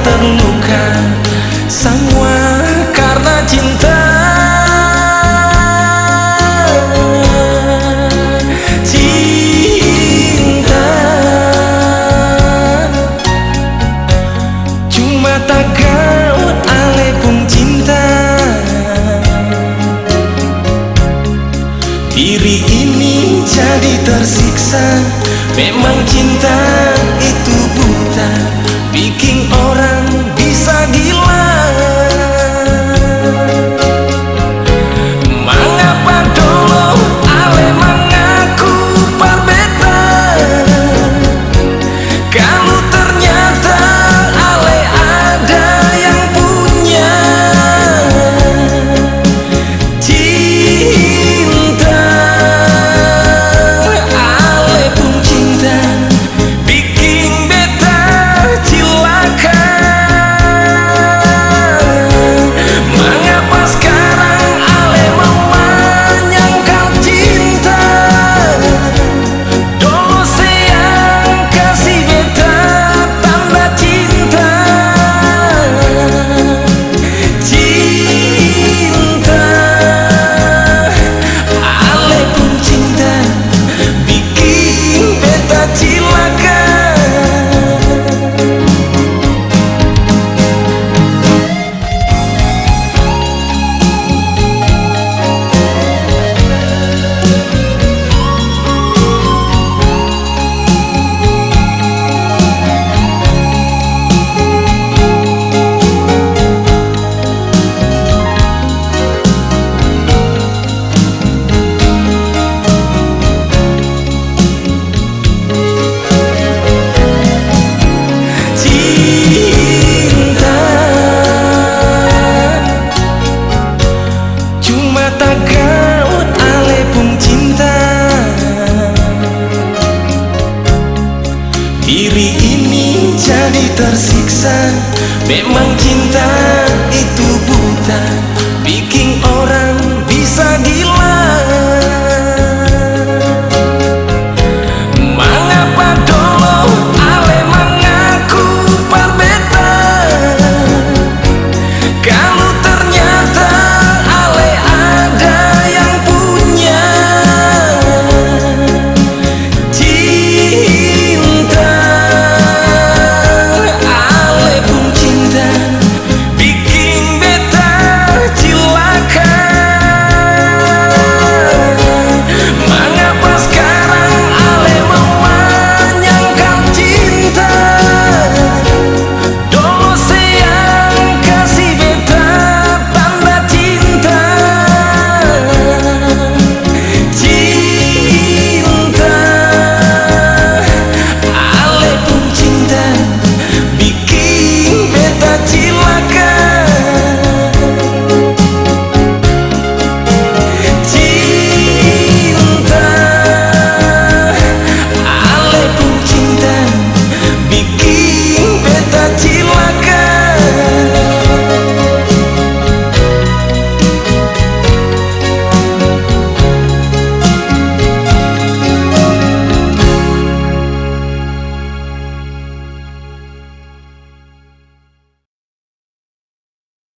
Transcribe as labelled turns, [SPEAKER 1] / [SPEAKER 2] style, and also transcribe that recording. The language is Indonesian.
[SPEAKER 1] terluka, semua karena cinta. Cinta cuma tagau ale pun cinta. Diri ini jadi tersiksa, memang cinta itu buta, bikin orang bisa gila. Mengapa dulu ale mengaku berbeda, kalau ternyata ale ada yang punya. Cinta ale pun cinta, bikin beta cilaka. Mengapa sekarang ale memanyangkan cinta, dulu sayang kasih beta tanda cinta. Cinta ale pun cinta, bikin beta cilaka. Cinta cuma tagau ale pun cinta. Diri ini jadi tersiksa, memang cinta itu